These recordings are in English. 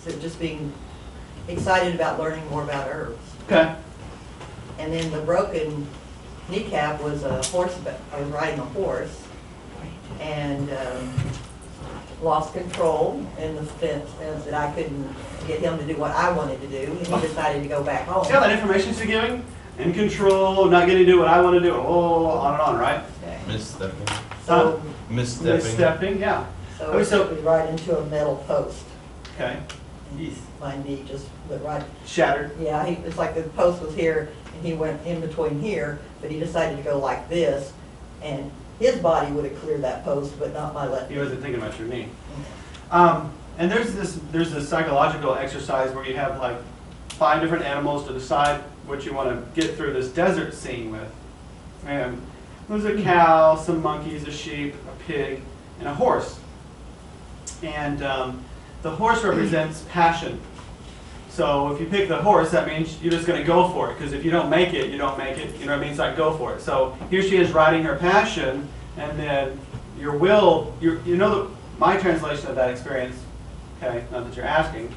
So just being excited about learning more about herbs. Okay. And then the broken kneecap was a horse. I was riding a horse and lost control in the sense that I couldn't get him to do what I wanted to do, and he decided to go back home. See how that information she's giving? In control, not getting to do what I want to do, on and on, right? Okay. Misstepping. So, Misstepping, yeah. so I took me right into a metal post. Okay. And my knee just went right. Shattered. Yeah, it's like the post was here, and he went in between here, but he decided to go like this, and his body would have cleared that post, but not my left. He wasn't thinking about your knee. And there's this psychological exercise where you have like 5 different animals to decide what you want to get through this desert scene with. And there's a cow, some monkeys, a sheep, a pig, and a horse. And the horse represents passion. So if you pick the horse, that means you're just going to go for it. Because if you don't make it, you don't make it. You know what I mean? It's like go for it. So here she is riding her passion, and then your will. You know my translation of that experience. Okay, not that you're asking.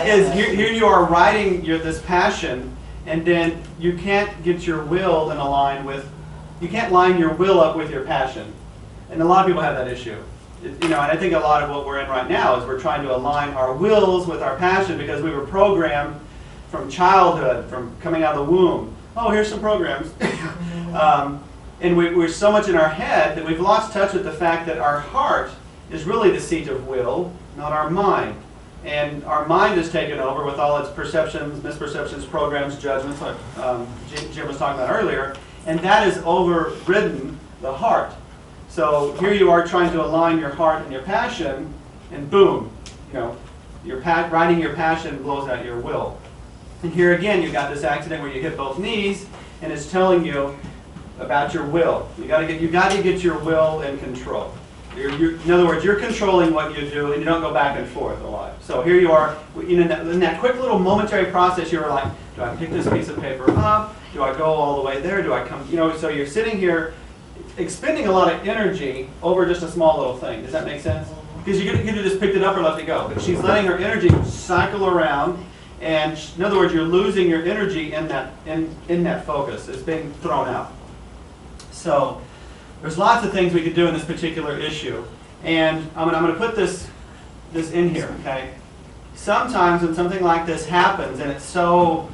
Is here you are riding this passion, and then you can't get your will in a line with. You can't line your will up with your passion, and a lot of people have that issue. And I think a lot of what we're in right now is we're trying to align our wills with our passion because we were programmed from childhood, from coming out of the womb. Oh, here's some programs. And we're so much in our head that we've lost touch with the fact that our heart is really the seat of will, not our mind. And our mind is taken over with all its perceptions, misperceptions, programs, judgments, like Jim was talking about earlier, and that has overridden the heart. So here you are trying to align your heart and your passion, and boom, riding your passion blows out your will. And here again, you've got this accident where you hit both knees, and it's telling you about your will. You got to get your will in control. In other words, you're controlling what you do, and you don't go back and forth a lot. So here you are, in that quick little momentary process, you were like, do I pick this piece of paper up? Do I go all the way there? Do I come? So you're sitting here expending a lot of energy over just a small little thing. Does that make sense? Because you could have just picked it up or left it go. But she's letting her energy cycle around, and in other words, you're losing your energy in that focus. It's being thrown out. So there's lots of things we could do in this particular issue, and I'm going to put this in here. Okay. Sometimes when something like this happens, and it's so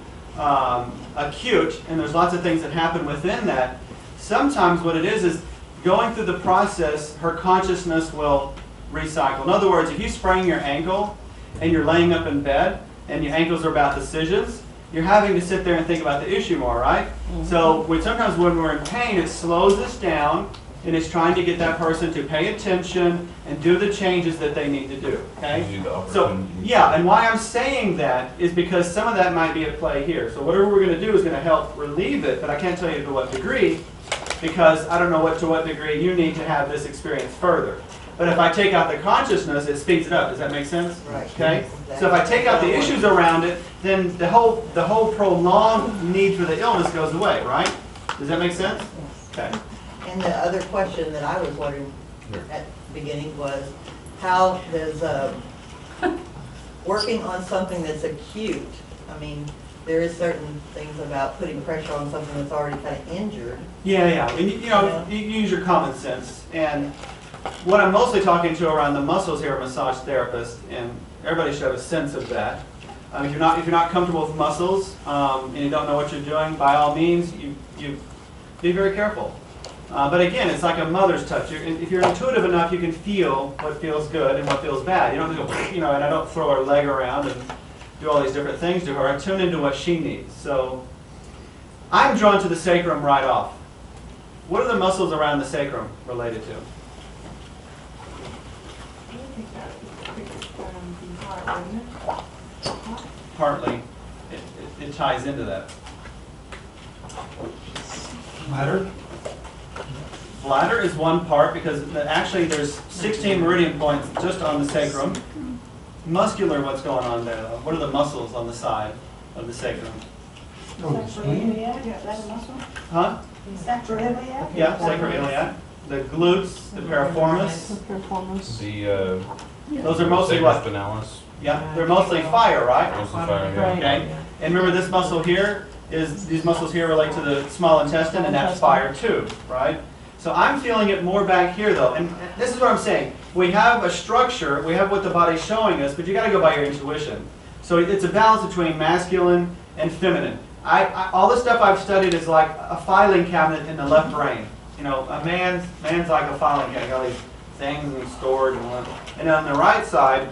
acute, and there's lots of things that happen within that. Sometimes what it is going through the process, her consciousness will recycle. In other words, if you sprain your ankle and you're laying up in bed and your ankles are about decisions, you're having to sit there and think about the issue more, right? Mm-hmm. So sometimes when we're in pain, it slows us down and it's trying to get that person to pay attention and do the changes that they need to do. Okay? So yeah, and why I'm saying that is because some of that might be at play here. So whatever we're going to do is going to help relieve it, but I can't tell you to what degree, because I don't know to what degree you need to have this experience further. But if I take out the consciousness, it speeds it up. Does that make sense? Right. Okay. So if I take out the issues around it, then the whole prolonged need for the illness goes away. Right? Does that make sense? Okay. And the other question that I was wondering at the beginning was, how does working on something that's acute? I mean, there is certain things about putting pressure on something that's already kind of injured. Yeah. And you use your common sense. And what I'm mostly talking to around the muscles here, a massage therapist, and everybody should have a sense of that. If you're not comfortable with muscles and you don't know what you're doing, by all means, you be very careful. But again, it's like a mother's touch. If you're intuitive enough, you can feel what feels good and what feels bad. You don't have to go, and I don't throw her leg around and do all these different things to her. I tune into what she needs. So I'm drawn to the sacrum right off. What are the muscles around the sacrum related to? Partly, it ties into that. Bladder? Bladder is one part because actually there's 16 meridian points just on the sacrum. Muscular, what's going on there though? What are the muscles on the side of the sacrum? Sacroiliac, is that a muscle? Huh? Sacroiliac? Yeah, sacroiliac. The glutes, the piriformis. The Those are mostly what? Spinalis. Yeah, they're mostly fire, right? Mostly fire, yeah. Okay. And remember, this muscle here is, these muscles here relate to the small intestine, and that's fire too, right? So I'm feeling it more back here though, and this is what I'm saying. We have a structure, we have what the body's showing us, but you got to go by your intuition. So it's a balance between masculine and feminine. All the stuff I've studied is like a filing cabinet in the left brain. You know, a man's like a filing cabinet, all these things and stored and what. And on the right side,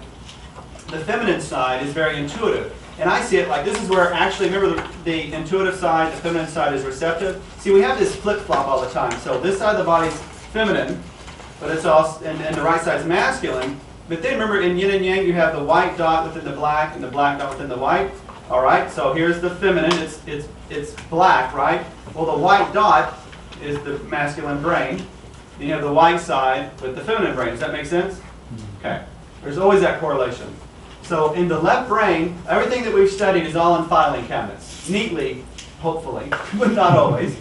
the feminine side is very intuitive. And I see it like this is where actually, remember the intuitive side, the feminine side is receptive. See, we have this flip-flop all the time. So this side of the body's feminine, but it's also, and the right side is masculine. But then remember, in yin and yang, you have the white dot within the black and the black dot within the white. All right, so here's the feminine, it's black, right? Well, the white dot is the masculine brain. Then you have the white side with the feminine brain. Does that make sense? Okay. There's always that correlation. So in the left brain, everything that we've studied is all in filing cabinets. Neatly, hopefully, but not always,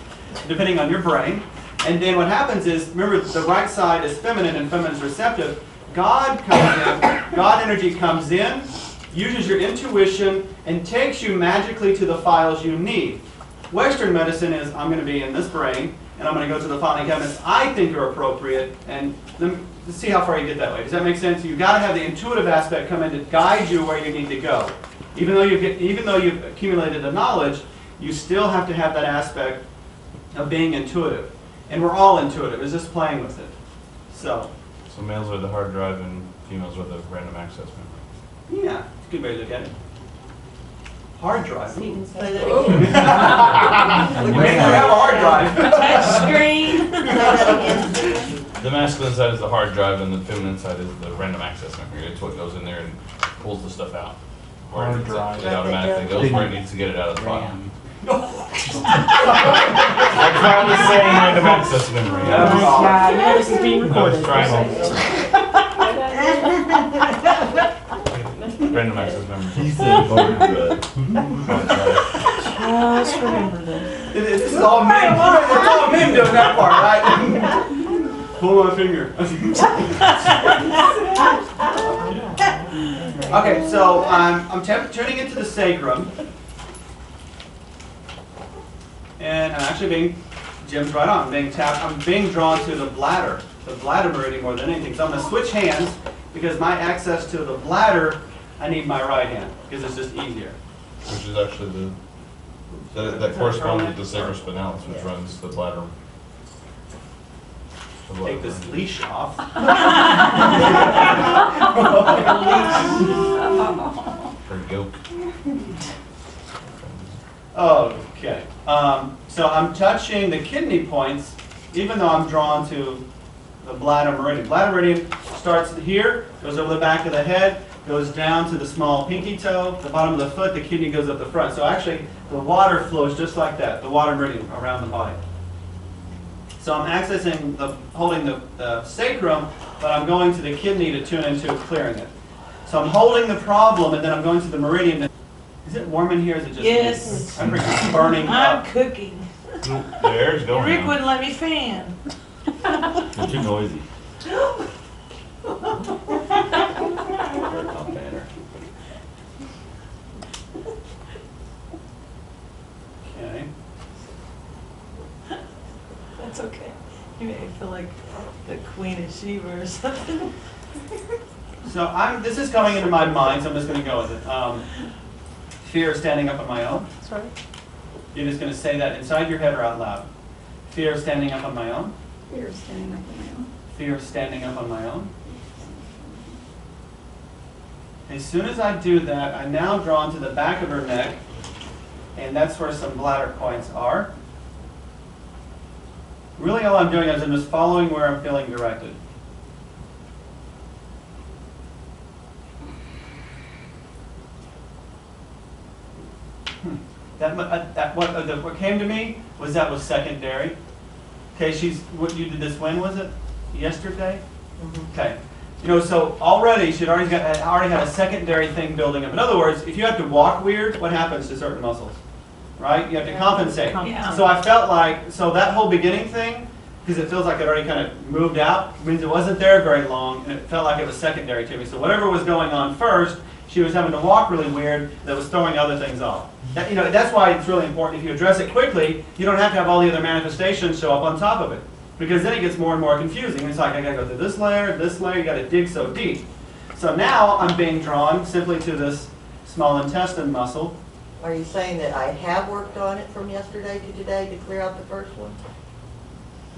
depending on your brain. And then what happens is, remember, the right side is feminine and feminine is receptive. God comes in, God energy comes in, uses your intuition, and takes you magically to the files you need. Western medicine is, I'm going to be in this brain, and I'm going to go to the filing cabinets I think are appropriate, and let's see how far you get that way. Does that make sense? You've got to have the intuitive aspect come in to guide you where you need to go. Even though you've accumulated the knowledge, you still have to have that aspect of being intuitive. And we're all intuitive. It's just playing with it. So males are the hard drive and females are the random access memory. yeah, it's a good way to look at it. Hard drive. Say that again. You may not have a hard drive. Touch screen. Say that again. The masculine side is the hard drive and the feminine side is the random access memory. It's what goes in there and pulls the stuff out. Where Hard it drive. automatically goes where it needs to get it out of the file. Ram. I'm trying to say random access memory. Yeah. Oh my God, you know this is being I recorded. was trying. Random access memory. He said hard drive. Just remember this. This is all men. It's all men doing that part, right? Pull my finger. Okay, so I'm turning into the sacrum. And I'm actually being, Jim's right on, I'm being drawn to the bladder meridian more than anything. So I'm going to switch hands because my access to the bladder, I need my right hand because it's just easier. Which is actually that corresponds with the sacrospinalis, which runs the bladder. Take this leash off. Or yoke. Okay. So I'm touching the kidney points, even though I'm drawn to the bladder meridian. Bladder meridian starts here, goes over the back of the head, goes down to the small pinky toe, the bottom of the foot, the kidney goes up the front. So actually, the water flows just like that, the water meridian around the body. So I'm accessing, holding the sacrum, but I'm going to the kidney to tune into clearing it. So I'm holding the problem, and then I'm going to the meridian. Is it warm in here? Is it just Yes. I'm burning I'm up. cooking. The air's going Rick now. wouldn't let me fan. You're too noisy. Okay. That's okay. You make me feel like the Queen of Sheba or something. So this is coming into my mind, so I'm just going to go with it. Fear of standing up on my own. Sorry? You're just going to say that inside your head or out loud. Fear of standing up on my own. Fear of standing up on my own. Fear of standing up on my own. As soon as I do that, I'm now drawn to the back of her neck, and that's where some bladder points are. Really all I'm doing is I'm just following where I'm feeling directed. What came to me was that was secondary. Okay, you did this when was it? Yesterday? Okay. So already she'd already had a secondary thing building up. In other words, if you have to walk weird, what happens to certain muscles? Right? You have to compensate. Yeah. So I felt like, so that whole beginning thing, because it feels like it already kind of moved out. It means it wasn't there very long, and it felt like it was secondary to me. So whatever was going on first, she was having to walk really weird, that was throwing other things off. That, you know, that's why it's really important. If you address it quickly, you don't have to have all the other manifestations show up on top of it, because then it gets more and more confusing. It's like, I gotta go through this layer, you gotta dig so deep. So now I'm being drawn simply to this small intestine muscle. Are you saying that I have worked on it from yesterday to today to clear out the first one?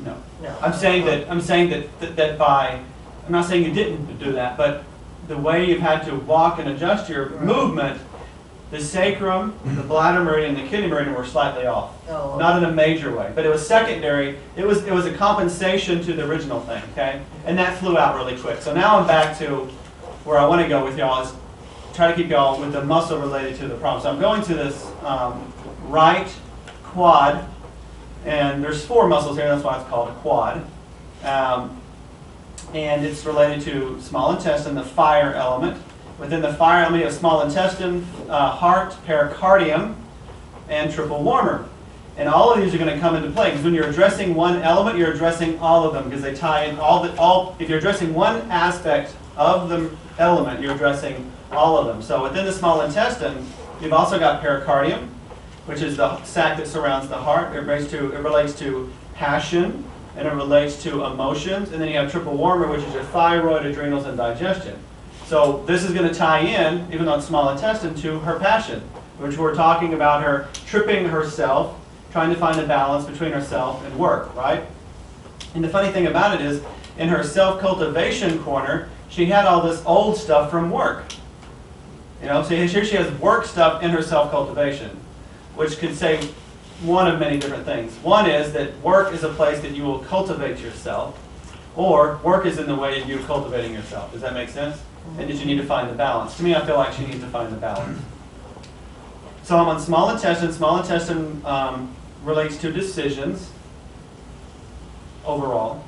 No. No. I'm saying that by, I'm not saying you didn't do that, but the way you've had to walk and adjust your movement, the sacrum, the bladder meridian, and the kidney meridian were slightly off. Oh, Not in a major way, but it was secondary. It was a compensation to the original thing, okay? And that flew out really quick. So now I'm back to where I want to go with y'all, is try to keep y'all with the muscle related to the problem. So I'm going to this right quad, and there's 4 muscles here, that's why it's called a quad. And it's related to small intestine, the fire element. Within the fire element, you have small intestine, heart, pericardium, and triple warmer. And all of these are going to come into play, because when you're addressing one element, you're addressing all of them, because they tie in if you're addressing one aspect of the element, you're addressing all of them. So within the small intestine, you've also got pericardium, which is the sac that surrounds the heart. It relates to passion, and it relates to emotions. And then you have triple warmer, which is your thyroid, adrenals, and digestion. So this is going to tie in, even though it's small intestine, to her passion, which we're talking about her tripping herself, trying to find a balance between herself and work, right? And the funny thing about it is, in her self-cultivation corner, she had all this old stuff from work. You know, so here she has work stuff in her self-cultivation, which could say one of many different things. One is that work is a place that you will cultivate yourself, or work is in the way of you cultivating yourself. Does that make sense? And did you need to find the balance? To me, I feel like she needs to find the balance. So I'm on small intestine. Small intestine relates to decisions overall.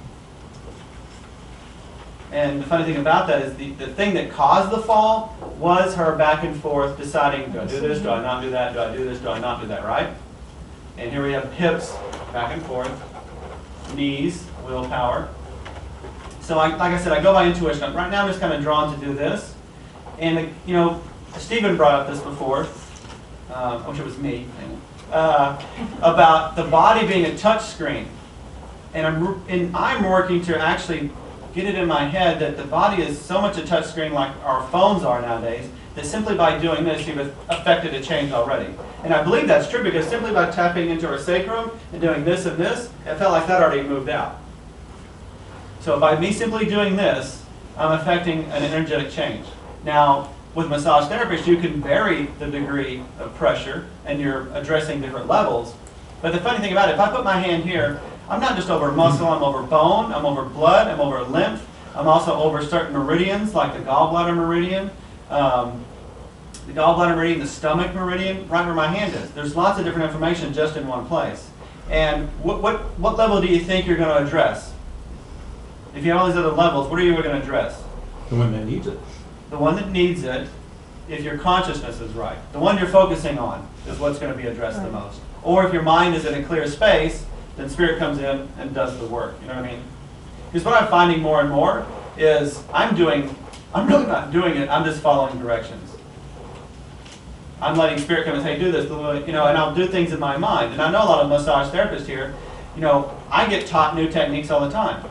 And the funny thing about that is the thing that caused the fall was her back and forth deciding, do I do this, do I not do that, do I do this, do I not do that, right? And here we have hips, back and forth, knees, willpower. So like I said, I go by intuition. Right now I'm just kind of drawn to do this. And you know, Stephen brought up this before, I wish it was me, about the body being a touch screen. And I'm working to actually get it in my head that the body is so much a touch screen like our phones are nowadays, that simply by doing this, you've affected a change already. And I believe that's true, because simply by tapping into our sacrum and doing this and this, it felt like that already moved out. So by me simply doing this, I'm affecting an energetic change. Now, with massage therapists, you can vary the degree of pressure, and you're addressing different levels. But the funny thing about it, if I put my hand here, I'm not just over muscle, I'm over bone, I'm over blood, I'm over lymph. I'm also over certain meridians, like the gallbladder meridian, the stomach meridian, right where my hand is. There's lots of different information just in one place. And what level do you think you're going to address? If you have all these other levels, what are you going to address? The one that needs it. The one that needs it, if your consciousness is right. The one you're focusing on is what's going to be addressed the most. Or if your mind is in a clear space, then spirit comes in and does the work. You know what I mean? Because what I'm finding more and more is I'm really not doing it, I'm just following directions. I'm letting spirit come and say, do this, you know, and I'll do things in my mind. And I know a lot of massage therapists here, you know, I get taught new techniques all the time.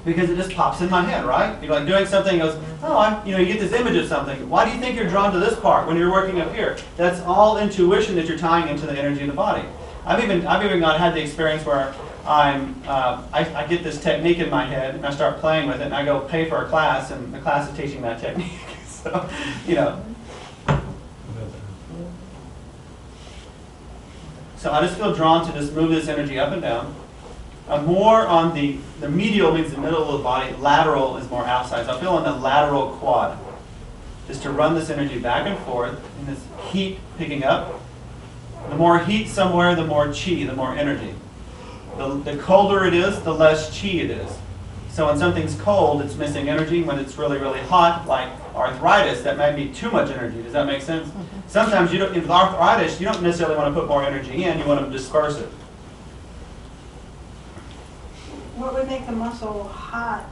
Because it just pops in my head, right? You're like doing something, goes, oh, you know, you get this image of something. Why do you think you're drawn to this part when you're working up here? That's all intuition that you're tying into the energy of the body. I've even had the experience where I get this technique in my head and I start playing with it, and I go pay for a class, and the class is teaching that technique. So, you know. So I just feel drawn to just move this energy up and down. I'm more on the medial means the middle of the body, lateral is more outside. So I feel on the lateral quad, just to run this energy back and forth, and this heat picking up. The more heat somewhere, the more chi, the more energy. The colder it is, the less chi it is. So when something's cold, it's missing energy. When it's really, really hot, like arthritis, that might be too much energy. Does that make sense? Sometimes with arthritis, you don't necessarily want to put more energy in, you want to disperse it. What would make the muscle hot,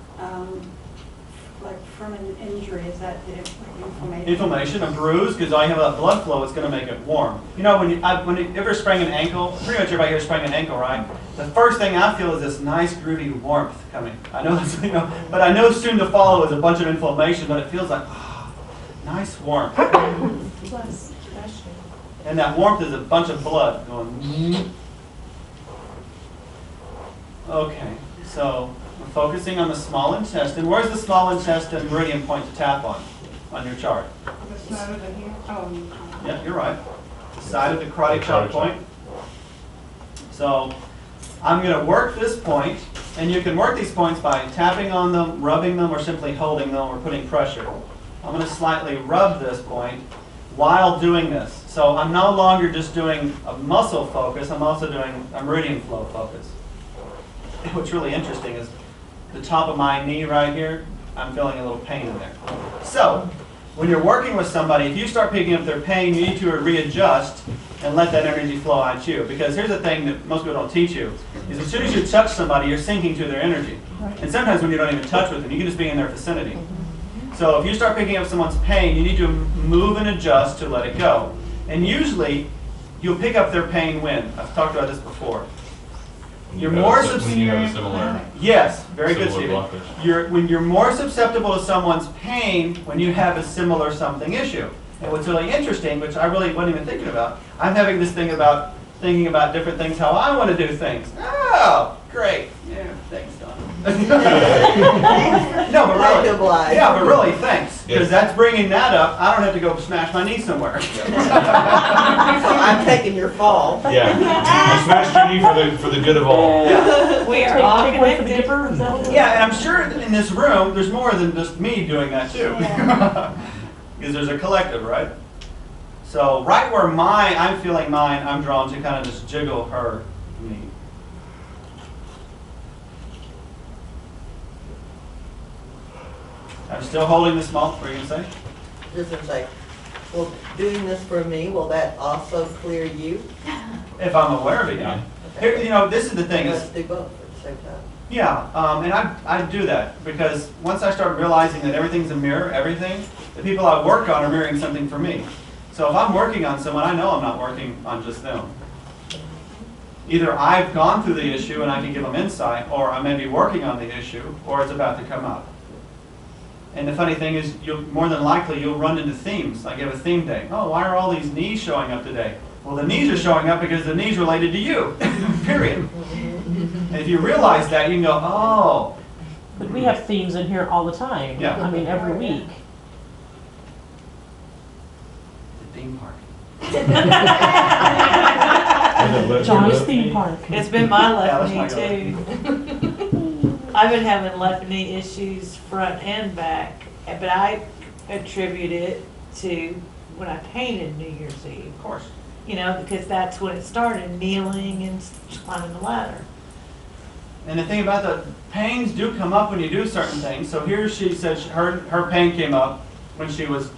like from an injury? Is that like inflammation? Inflammation, a bruise, because I have a blood flow, it's going to make it warm. You know, when you ever sprain an ankle, pretty much everybody here sprained an ankle, right? The first thing I feel is this nice groovy warmth coming. I know that's, you know, but I know soon to follow is a bunch of inflammation, but it feels like, oh, nice warmth. Plus pressure. And that warmth is a bunch of blood going. Okay, so we're focusing on the small intestine. Where's the small intestine meridian point to tap on your chart? The side of the hair? Oh. Yeah, you're right. The side of the karate chop point. So I'm going to work this point, and you can work these points by tapping on them, rubbing them, or simply holding them, or putting pressure. I'm going to slightly rub this point while doing this. So I'm no longer just doing a muscle focus, I'm also doing a meridian flow focus. What's really interesting is the top of my knee right here, I'm feeling a little pain in there. So, when you're working with somebody, if you start picking up their pain, you need to readjust and let that energy flow at you. Because here's the thing that most people don't teach you, is as soon as you touch somebody, you're sinking to their energy. And sometimes when you don't even touch with them, you can just be in their vicinity. So if you start picking up someone's pain, you need to move and adjust to let it go. And usually, you'll pick up their pain when? I've talked about this before. You're more similar. Yes, very good, Similar Stephen. blockage. When you're more susceptible to someone's pain when you have a similar something issue. And what's really interesting, which I really wasn't even thinking about, I'm having this thing about thinking about different things, how I want to do things. Oh, great. Yeah, thanks, Don. No, but really, yeah, but really, thanks. Because that's bringing that up. I don't have to go smash my knee somewhere. So I'm taking your fall. Yeah. You smashed your knee for the good of all. Yeah. We are all Take away from the connected. dipper. Yeah, and I'm sure in this room, there's more than just me doing that too. Because there's a collective, right? So right where I'm feeling mine, I'm drawn to kind of just jiggle her knee. I'm still holding the small, what were you going to say? Just to say, well, doing this for me, will that also clear you? If I'm aware of it, yeah. Here, you know, this is the thing. Let's Is, do both at the same time. yeah, and I do that because once I start realizing that everything's a mirror, everything, the people I work on are mirroring something for me. So if I'm working on someone, I know I'm not working on just them. Either I've gone through the issue and I can give them insight, or I may be working on the issue, or it's about to come up. And the funny thing is, more than likely, you'll run into themes. Like you have a theme day. Oh, why are all these knees showing up today? Well, the knees are showing up because the knees related to you, period. And if you realize that, you can go, oh. But we have themes in here all the time. Yeah. I mean, every week. The theme park. John's theme park. It's been my Yeah, left that's knee my too. I've been having left knee issues front and back, but I attribute it to when I painted New Year's Eve. Of course. You know, because that's when it started, kneeling and climbing the ladder. And the thing about the pains do come up when you do certain things. So here she said her pain came up when she was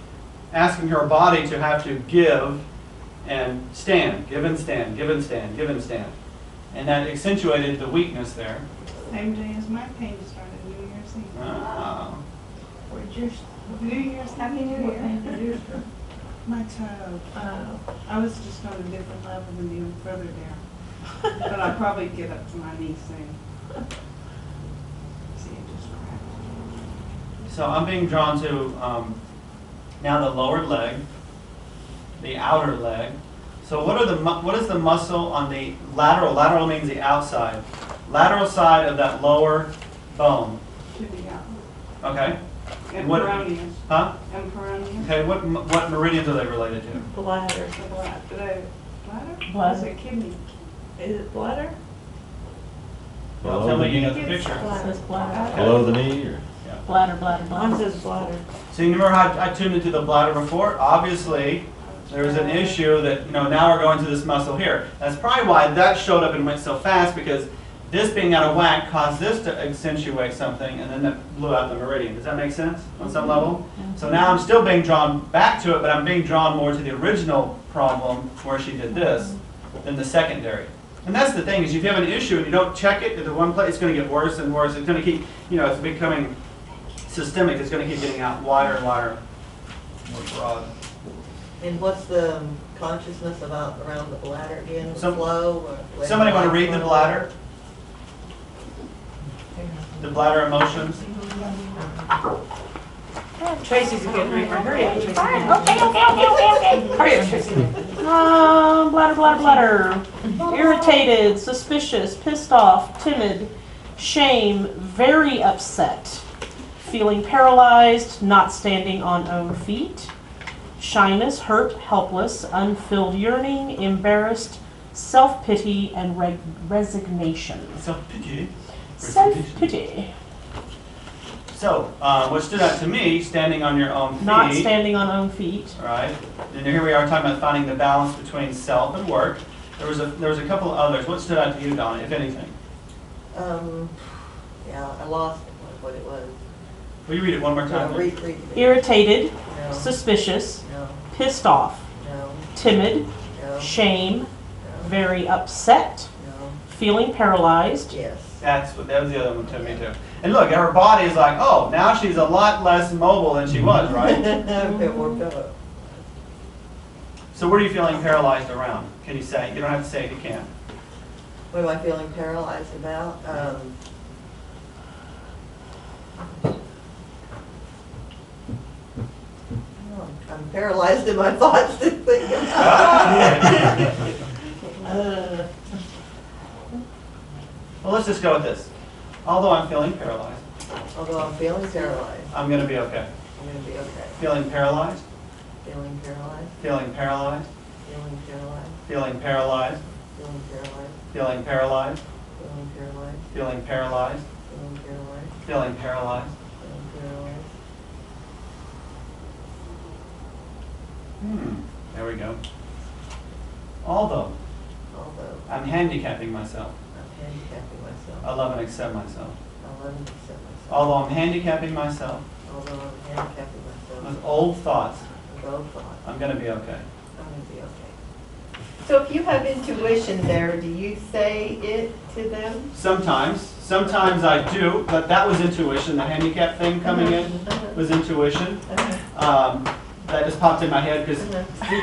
asking her body to have to give and stand, give and stand, give and stand, give and stand. And that accentuated the weakness there. Same day as my pain started, New Year's Eve. Ah. New Year's, Happy New Year. My toe. I was just on a different level than you, further down. But I'll probably get up to my knees soon. See, it just cracked. So I'm being drawn to now the lower leg, the outer leg. So what is the muscle on the lateral? Lateral means the outside. Lateral side of that lower bone. To the out. Okay. And what? peroneus. Huh? And peroneus. Okay. What meridians are they related to? Bladder. The bladder. Bladder? Bladder. Is it kidney? Is it bladder? Tell me you got the picture. It says bladder. Below the knee, or? Bladder, bladder, Mine bladder. says bladder. So you remember how I tuned into the bladder before? Obviously, there was an issue that, now we're going to this muscle here. That's probably why that showed up and went so fast, because this being out of whack caused this to accentuate something, and then that blew out the meridian. Does that make sense on some level? So now I'm still being drawn back to it, but I'm being drawn more to the original problem where she did this than the secondary. And that's the thing, is if you have an issue and you don't check it at the one place, it's going to get worse and worse. It's going to keep, it's becoming systemic. It's going to keep getting out wider and wider, more broad. And what's the consciousness about around the bladder again? Some- Flow? Or Somebody want to read the bladder? The bladder emotions? Tracy's a good reader. Hurry up, Tracy. Okay. Hurry up, Tracy. Bladder, bladder, bladder. Irritated, suspicious, pissed off, timid, shame, very upset, feeling paralyzed, not standing on own feet, shyness, hurt, helpless, unfilled yearning, embarrassed, self-pity, and resignation. Self-pity. Self-pity. So, what stood out to me, standing on your own feet. Not standing on own feet. All right. And here we are talking about finding the balance between self and work. There was a couple of others. What stood out to you, Donna, if anything? Yeah, I lost what it was. Will you read it one more time? No, read it. Irritated, No, suspicious, no, pissed off, no, timid, no, shame, no, very upset, no. feeling paralyzed. Yes. That was the other one to me too. And look, her body is like, oh, now she's a lot less mobile than she was, right? It worked out. So what are you feeling paralyzed around? Can you say? You don't have to say it, you can. What am I feeling paralyzed about? I'm paralyzed in my thoughts to think about. Well, let's just go with this. Although I'm feeling paralyzed, Although I'm feeling paralyzed, I'm going to be okay. I'm going to be okay. Feeling paralyzed, Feeling paralyzed, feeling paralyzed, feeling paralyzed, feeling paralyzed, feeling paralyzed, feeling paralyzed, feeling paralyzed, feeling paralyzed, feeling paralyzed, feeling paralyzed. feeling paralyzed. There we go. Although Although I'm handicapping myself, I'm handicapping myself, I love and accept myself. I love and accept myself. Although I'm handicapping myself Although I'm handicapping myself with old thoughts, with old thoughts, I'm going to be okay. I'm going to be okay. So if you have intuition there, do you say it to them? Sometimes I do, but that was intuition. The handicap thing coming in was intuition. That just popped in my head because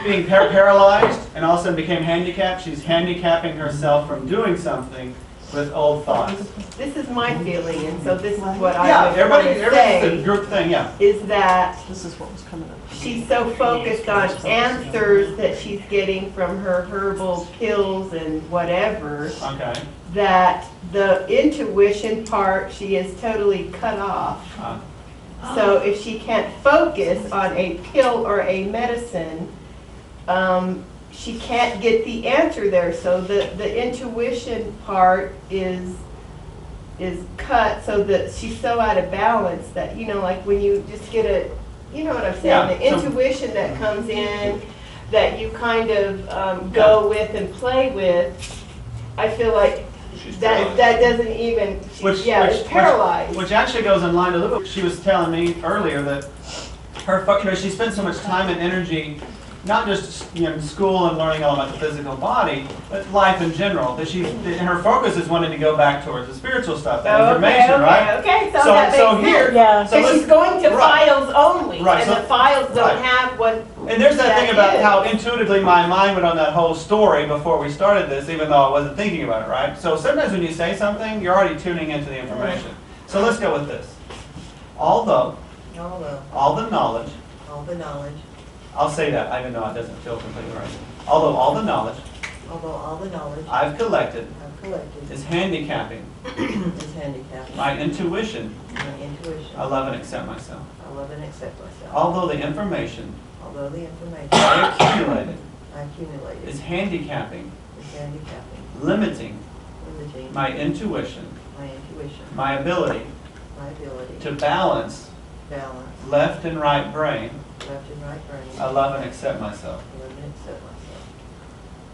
being paralyzed and all of a sudden became handicapped, she's handicapping herself from doing something with old thoughts. This is my feeling, and so this is what Yeah, I would want to everybody's a say, group thing, yeah. is that This is what was coming up. she's so focused on answers that she's getting from her herbal pills and whatever, Okay. that the intuition part, she is totally cut off. So if she can't focus on a pill or a medicine, she can't get the answer there. So the intuition part is cut so that she's so out of balance that, like when you just get you know what I'm saying? Yeah, The so- intuition that comes in, that you kind of go with and play with, I feel like that doesn't even, it's paralyzed. Which actually goes in line a little. She was telling me earlier that her, she spent so much time and energy, not just in school and learning all about the physical body, but life in general. That her focus is wanting to go back towards the spiritual stuff, that information, right? Okay, so So, that so makes here, sense. Yeah. so Because let's- she's going to right. files only, Right, and so- the files don't right. have what. And there's that thing about is. how intuitively my mind went on that whole story before we started this, even though I wasn't thinking about it, right? So sometimes when you say something, you're already tuning into the information. So let's go with this. Although Although all the knowledge, all the knowledge, I'll say that even though it doesn't feel completely right. Although all the knowledge although all the knowledge I've collected I've collected is handicapping is handicapped, my intuition, my intuition, I love and accept myself. I love and accept myself. Although the information Although the information I accumulated I accumulated is handicapping, is handicapping, limiting limiting my intuition, my intuition, my ability my ability to balance balance left and right brain, left and right brain. I love and accept myself. I love and accept myself.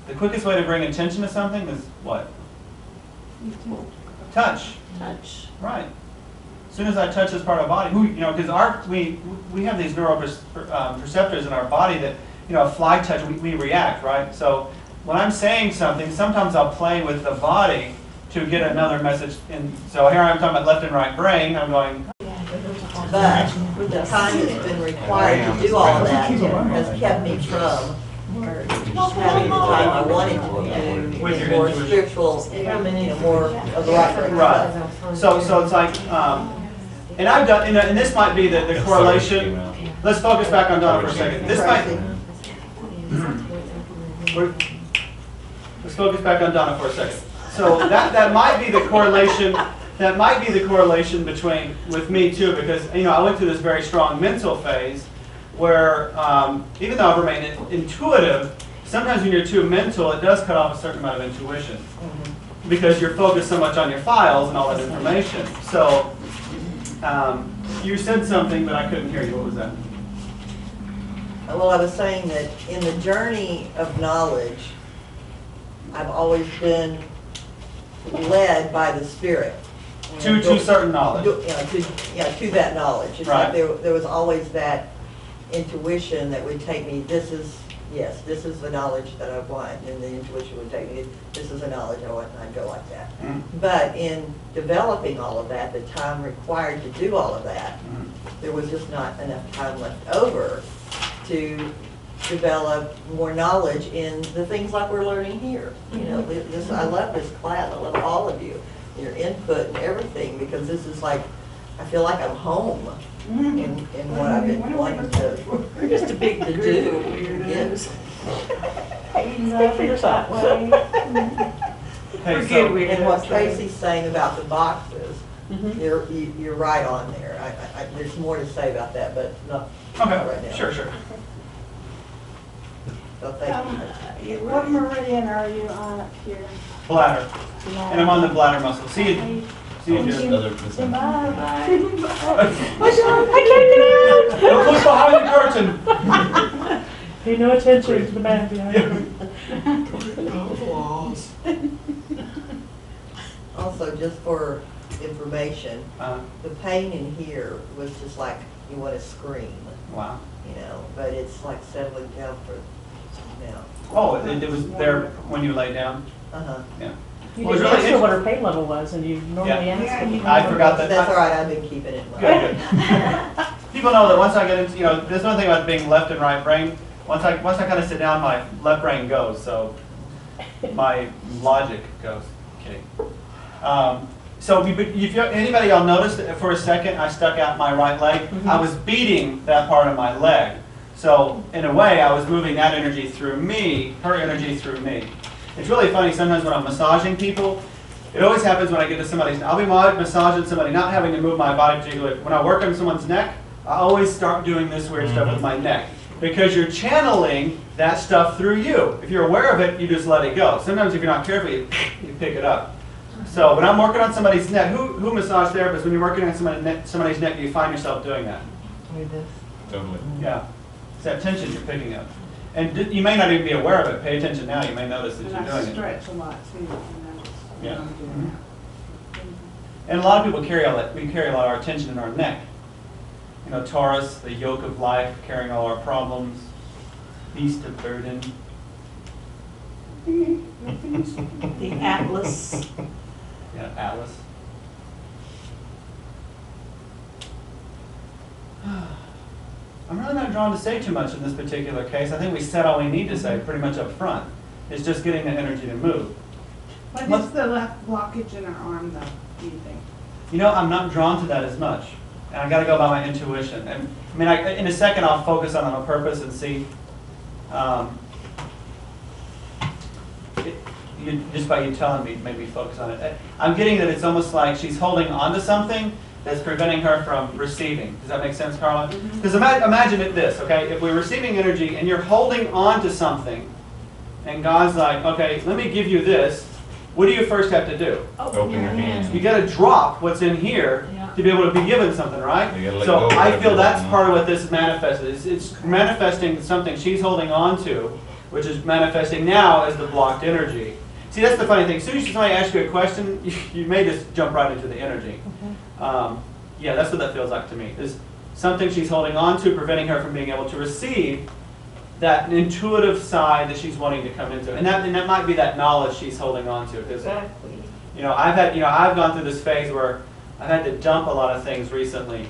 The quickest way to bring attention to something is what? Touch. Touch. Right. As soon as I touch this part of our body, because we have these neuroperceptors in our body that, a fly touch, we react, right? So when I'm saying something, sometimes I'll play with the body to get another message. And so here I'm talking about left and right brain. I'm going, But the time that's been required to do all of that has kept me from having the time I wanted to do With your more intuition. spiritual, more of the right stuff. right. So it's like, and I've done, and this might be the correlation. Let's focus back on Donna for a second. This might, let's focus back on Donna for a second. So that might be the correlation. That might be the correlation between with me too, because I went through this very strong mental phase where even though I've remained intuitive, sometimes when you're too mental, it does cut off a certain amount of intuition because you're focused so much on your files and all that information. So you said something, but I couldn't hear you. What was that? Well, I was saying that in the journey of knowledge, I've always been led by the Spirit. To certain knowledge. To that knowledge. It's Right. like there was always that intuition that would take me, this is the knowledge that I want, and the intuition would take me, this is the knowledge I want, and I'd go like that. But in developing all of that, the time required to do all of that, there was just not enough time left over to develop more knowledge in the things like we're learning here. I love this class, I love all of you, your input and everything, because this is like, I feel like I'm home in what I've been wanting to. We're just a big to do. Yes. Speak for yourself. Okay, We're so, good. And what Tracy's saying about the boxes, you're right on there. There's more to say about that, but not right okay, now. sure. So thank you. What meridian are you on up here? Bladder. And I'm on the bladder muscle. See you, Jim. Other percent. I can't get out! Don't look behind the curtain. Pay no attention to the man behind you. Also, just for information, Uh, the pain in here was just like you want to scream, wow. but it's like settling down for now. Oh, it was there when you lay down? Uh-huh. Yeah. You Well, it's didn't really ask her what her pain level was, and you normally Yeah. ask her. I forgot that. That's all right, I've been keeping it. Good. People know that once I get into, there's one thing about being left and right brain. Once I kind of sit down, my left brain goes, so my logic goes. Kidding. So if anybody y'all noticed that for a second I stuck out my right leg, I was beating that part of my leg. So in a way, I was moving that energy through me, her energy through me. It's really funny sometimes when I'm massaging people. It always happens when I get to somebody's, I'll be massaging somebody, not having to move my body particularly. When I work on someone's neck, I always start doing this weird stuff with my neck. Because you're channeling that stuff through you. If you're aware of it, you just let it go. Sometimes if you're not careful, you pick it up. So when I'm working on somebody's neck, who massage therapists, when you're working on somebody's neck, do you find yourself doing that? Totally. Yeah. It's that tension you're picking up. And you may not even be aware of it. Pay attention now. You may notice that And you're I doing it. stretch a lot too. Yeah. And a lot of people carry all that. We carry a lot of our tension in our neck. Taurus, the yoke of life, carrying all our problems, beast of burden. The Atlas. Yeah, Atlas. I'm really not drawn to say too much in this particular case. I think we said all we need to say pretty much up front. It's just getting the energy to move. What is the left blockage in her arm though, do you think? I'm not drawn to that as much. And I got to go by my intuition. And in a second, I'll focus on it on purpose and see. Just by you telling me, maybe focus on it. I'm getting that it's almost like she's holding on to something that's preventing her from receiving. Does that make sense, Carla? Because imagine it this, okay? If we're receiving energy and you're holding on to something, and God's like, okay, let me give you this, what do you first have to do? Open your hands. You got to drop what's in here Yeah. to be able to be given something, right? You gotta let So go of I whatever feel you that's want. part of what this is manifested. It's manifesting something she's holding on to, which is manifesting now as the blocked energy. See, that's the funny thing. As soon as somebody asks you a question, you may just jump right into the energy. Yeah, that's what that feels like to me. Is something she's holding on to, preventing her from being able to receive that intuitive side that she's wanting to come into, and that might be that knowledge she's holding on to. Because Exactly. I've gone through this phase where I've had to dump a lot of things recently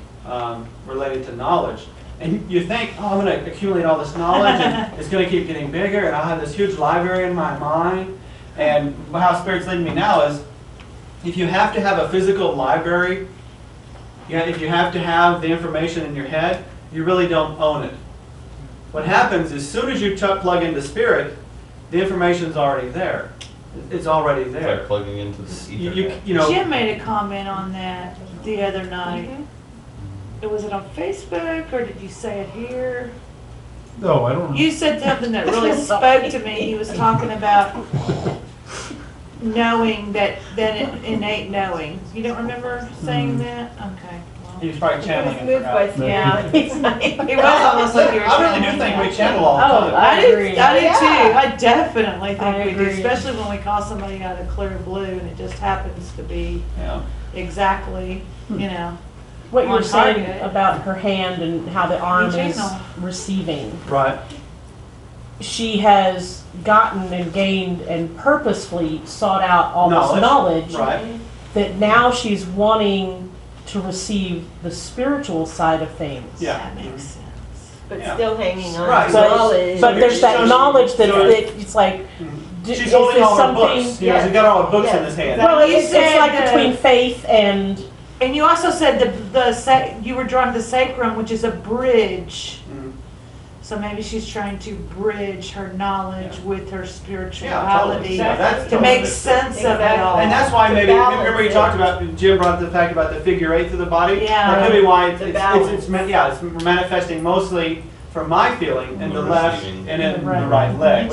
related to knowledge. And you think, oh, I'm going to accumulate all this knowledge, and it's going to keep getting bigger, and I'll have this huge library in my mind. And how Spirit's leading me now is, if you have to have a physical library, if you have to have the information in your head, you really don't own it. What happens is, as soon as you plug into Spirit, the information's already there. It's already It's there. like plugging into the Ethernet. Jim made a comment on that the other night. Was it on Facebook, or did you say it here? No, I don't. You said something that really spoke to me. He was talking about knowing that innate knowing. You don't remember saying that? Okay. well. He was probably channeling and Moved by forgot. Yeah. Spirit. It was almost like you were I really do channeling. think we channel all the Oh, time. I agree. do too. Yeah. I definitely think I we do, agree. especially when we call somebody out of clear blue and it just happens to be Yeah. exactly, you know. What you were On saying target. about her hand and how the arm You is channel. receiving. Right. She has gotten and gained and purposefully sought out all this knowledge Right. that now she's wanting to receive the spiritual side of things. Yeah. That makes sense. But Yeah. still hanging on Right. to But, knowledge. but there's that So- knowledge that, so- that it's like, She's is holding this all her something? books. You know, she's got all her books in his hand. Well, You it's said like that- between faith and And you also said you were drawn to the sacrum, which is a bridge. Mhm. So maybe she's trying to bridge her knowledge with her Yeah, spirituality totally. Yeah, that's to make totally- sense of it Exactly. all. And that's why To maybe, balance remember you it. talked about, Jim brought up the fact about the figure eighth of the body? Yeah. That could be why it's, The it's, balance. it's manifesting mostly, from my feeling, in the left Receiving. and in the Right. right leg,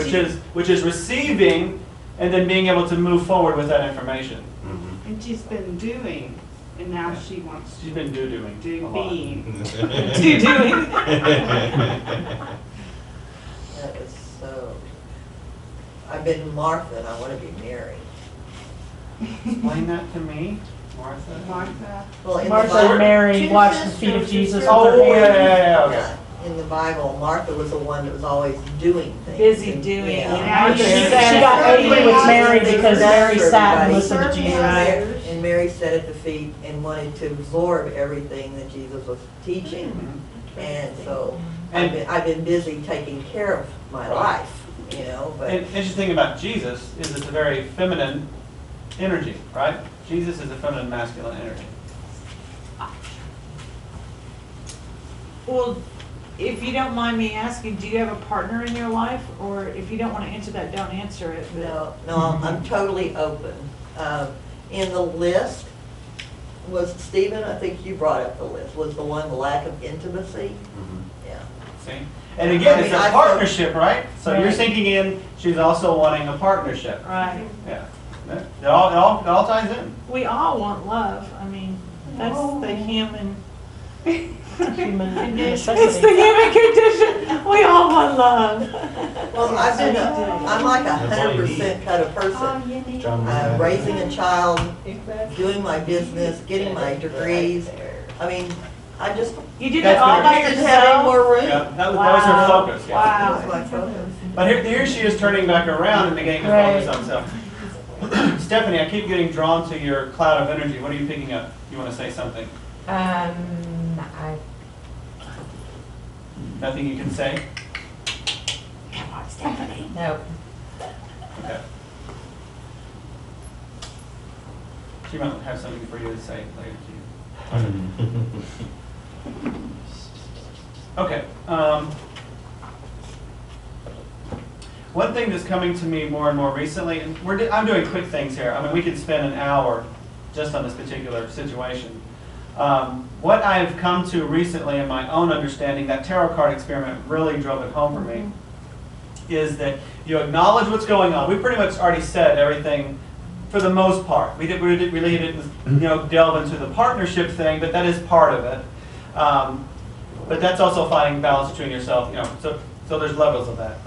which is receiving and then being able to move forward with that information. Mhm. And she's been doing, and now she wants She's been doing to do a lot. being. That is so. I've been Martha and I want to be Mary. Explain that to me, Martha. Martha. Well, in Martha the Bible, and Mary Two washed the sisters, feet of Jesus with Oh, her yeah, hand. yeah, okay. in the Bible, Martha was the one that was always doing things. Busy doing. Yeah. And now She you got angry with Mary because Mary sat and Everybody. listened to Jesus. Right. And Mary sat at the feet and wanted to absorb everything that Jesus was teaching. And so I've been busy taking care of my life, you know, but. And interesting thing about Jesus is it's a very feminine energy, right? Jesus is a feminine, masculine energy. Well, if you don't mind me asking, do you have a partner in your life? Or if you don't want to answer that, don't answer it. But No, I'm totally open. In the list was Stephen, I think you brought up the list, was the one, the lack of intimacy? Mhm. Yeah. See? And again, it's I a mean, partnership, right? So you're Right. sinking in, she's also wanting a partnership. Right. Yeah. It all ties in. We all want love. I mean, that's the human Human condition. necessity. It's the human condition. We all want love. Well, I'm like That's all you 100% kind of person. John, Raising a child, Exactly. doing my business, getting my degrees. I mean, I just You did That's it all good. by didn't have any yourself? more room. Yeah, that was her focus. Yeah. Wow. That was my focus. But here she is turning back around and beginning to Right. focus on self. Stephanie, I keep getting drawn to your cloud of energy. What are you picking up? You want to say something? Nothing you can say? Come on, Stephanie. No. Okay. She might have something for you to say later to you. Okay. One thing that's coming to me more and more recently, and I'm doing quick things here. I mean, we could spend an hour just on this particular situation. What I've come to recently in my own understanding, that tarot card experiment really drove it home for me, is that you acknowledge what's going on. We pretty much already said everything for the most part. We really didn't delve into the partnership thing, but that is part of it. But that's also finding balance between yourself, so there's levels of that.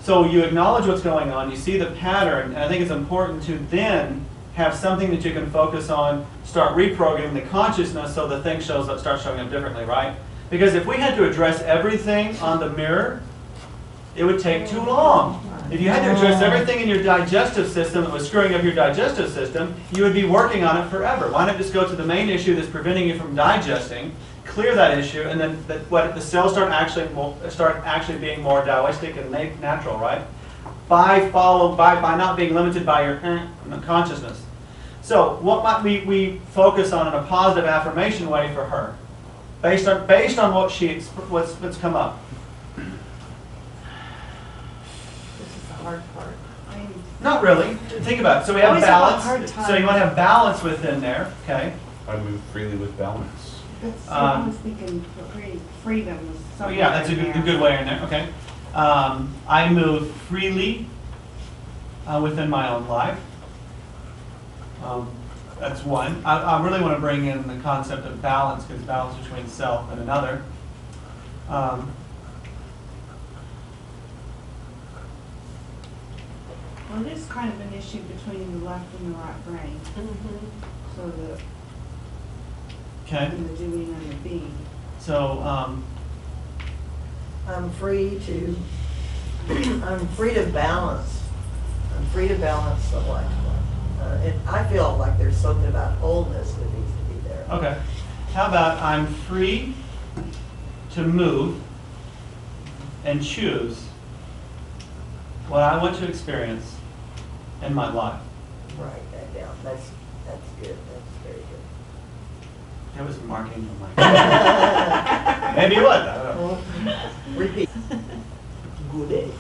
So you acknowledge what's going on, you see the pattern, and I think it's important to then have something that you can focus on, start reprogramming the consciousness so the thing starts showing up differently, right? Because if we had to address everything on the mirror, it would take too long. If you had to address everything in your digestive system that was screwing up your digestive system, you would be working on it forever. Why not just go to the main issue that's preventing you from digesting, clear that issue, and then the cells start actually being more Taoistic and natural, right? By not being limited by your consciousness. So what might we focus on in a positive affirmation way for her, based on what's come up? Hard part. Not really. Think about it. So we have Always have a hard balance. time. So you want to have balance within there, okay? I move freely with balance. That's what I was thinking, freedom was Oh, something. yeah, that's a good way in there, okay? I move freely within my own life. That's one. I really want to bring in the concept of balance, because balance between self and another. Well, it is kind of an issue between the left and the right brain. So Okay. the doing and the being. So, I'm free to balance. I'm free to balance the life. And I feel like there's something about wholeness that needs to be there. okay. How about I'm free to move and choose what I want to experience in my life. Write that down. That's good. That's very good. That was marketing from my maybe it was. I don't know. Well, repeat. Good day.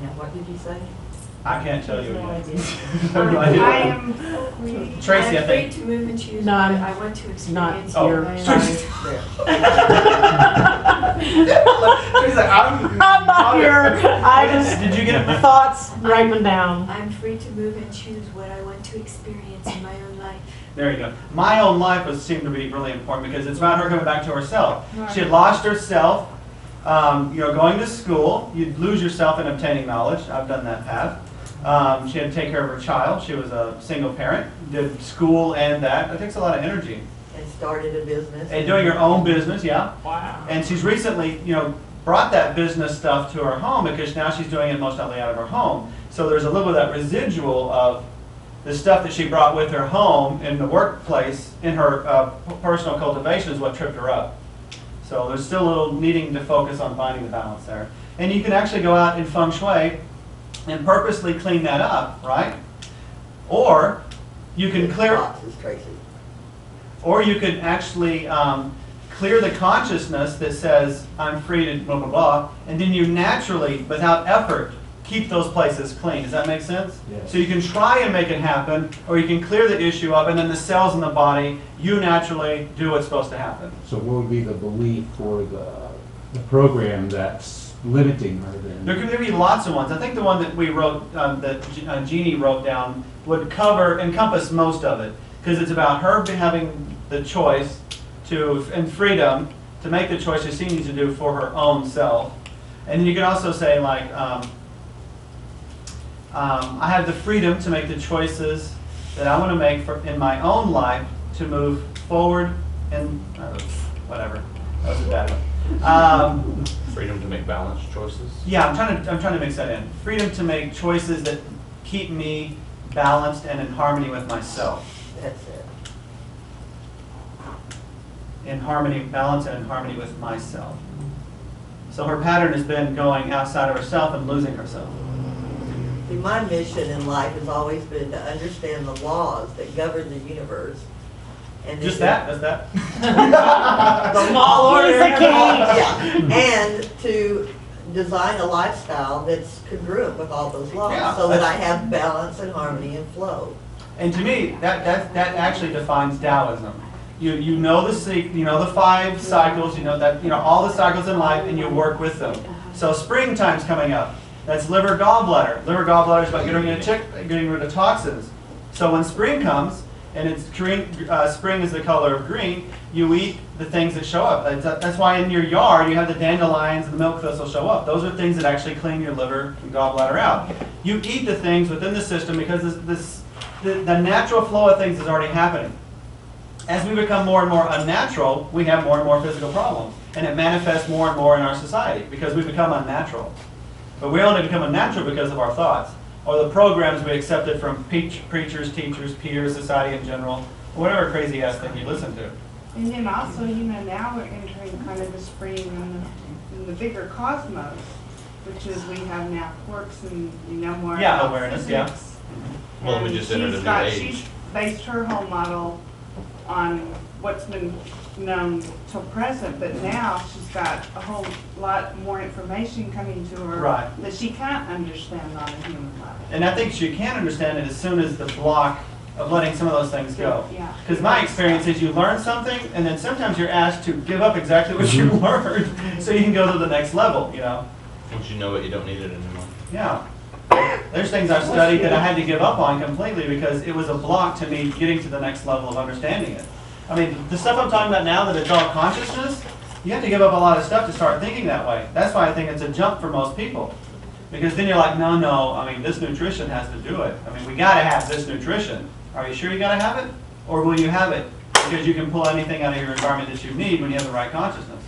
Now, what did you say? I can't tell you No again. idea. I have no idea. I am free. Tracy, I I'm free think. to move and choose No, what I'm I want to Not experience. Oh, your, in my sorry. life. There. She's like, I'm not here. I just Did you get it? thoughts, write them down. I'm free to move and choose what I want to experience in my own life. There you go. My own life seemed to be really important because it's about her coming back to herself. She had lost herself. Going to school, you'd lose yourself in obtaining knowledge. I've done that path. She had to take care of her child. She was a single parent, did school and that. That takes a lot of energy. And started a business. And doing her own business, yeah. Wow. And she's recently, brought that business stuff to her home because now she's doing it mostly out of her home. So there's a little bit of that residual of the stuff that she brought with her home in the workplace, in her personal cultivation is what tripped her up. So there's still a little needing to focus on finding the balance there. And you can actually go out in feng shui and purposely clean that up, right? Or you can clear, Boxes, Tracy. or you could actually clear the consciousness that says, I'm free to blah, blah, blah, and then you naturally, without effort, keep those places clean. Does that make sense? Yes. So you can try and make it happen, or you can clear the issue up, and then the cells in the body, you naturally do what's supposed to happen. So what would be the belief for the program that's limiting her then? There could be lots of ones. I think the one that we wrote, that Jeannie wrote down, would encompass most of it, because it's about her having the choice and freedom to make the choices she needs to do for her own self. And then you can also say, like, I have the freedom to make the choices that I want to make in my own life to move forward and whatever. That was a bad one. Freedom to make balanced choices. Yeah, I'm trying to mix that in. Freedom to make choices that keep me balanced and in harmony with myself. That's it. Balance and in harmony with myself. So her pattern has been going outside of herself and losing herself. See, my mission in life has always been to understand the laws that govern the universe. And Just then- that? That's Small order. He's the king. Yeah, and to design a lifestyle that's congruent with all those laws, Yeah, so that I that's- have balance and harmony and flow. And to me, that actually defines Taoism. You know the 5 cycles, all the cycles in life, and you work with them. So springtime's coming up. That's liver gallbladder. Liver gallbladder is about getting rid of toxins. So when spring comes, and it's green, spring is the color of green, you eat the things that show up. That's why in your yard you have the dandelions and the milk thistle show up. Those are things that actually clean your liver and gallbladder out. You eat the things within the system because the natural flow of things is already happening. as we become more and more unnatural, we have more and more physical problems. And it manifests more and more in our society because we become unnatural. But we only become unnatural because of our thoughts or the programs we accepted from preachers, teachers, peers, society in general, whatever crazy ass thing you listen to. And then also, you know, now we're entering kind of the spring in the bigger cosmos, which is we have now quarks and, you know, more about awareness, yeah. physics. Well, we just entered a new age. She's based her whole model on what's been known till present, but now she's got a whole lot more information coming to her Right. that she can't understand on a human level. And I think she can understand it as soon as the block of letting some of those things go. Yeah. Because my experience is you learn something, and then sometimes you're asked to give up exactly what you learned so you can go to the next level, you know? Once you know it, you don't need it anymore. Yeah. There's things I've studied that I had to give up on completely because it was a block to me getting to the next level of understanding it. I mean, the stuff I'm talking about now that it's all consciousness, you have to give up a lot of stuff to start thinking that way. That's why I think it's a jump for most people. Because then you're like, no, I mean, this nutrition has to do it. I mean, we gotta have this nutrition. Are you sure you gotta have it? Or will you have it because you can pull anything out of your environment that you need when you have the right consciousness?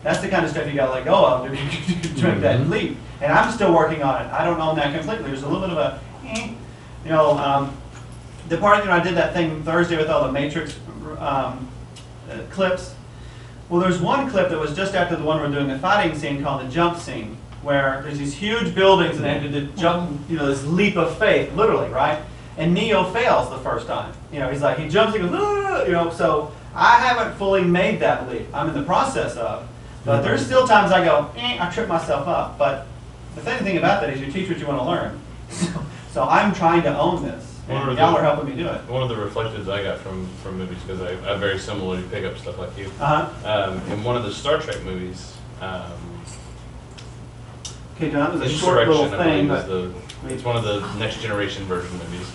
That's the kind of stuff you gotta let go of to make that leap. And I'm still working on it. I don't own that completely. There's a little bit of a, you know, the part, you know, I did that thing Thursday with all the Matrix clips. Well, there's one clip that was just after the one we're doing the fighting scene called the jump scene, where there's these huge buildings and they had to jump, you know, this leap of faith, literally, right? And Neo fails the first time. You know, he's like, he jumps, he goes, ah! You know, so I haven't fully made that leap. I'm in the process of. But there's still times I go, I trip myself up. But the funny thing about that is you teach what you want to learn. So I'm trying to own this. And y'all are helping me do it. One of the reflections I got from movies, because I very similarly pick up stuff like you. In one of the Star Trek movies, okay, John, it was a short little Insurrection, I thing, believe, but it's one of the Next Generation version movies.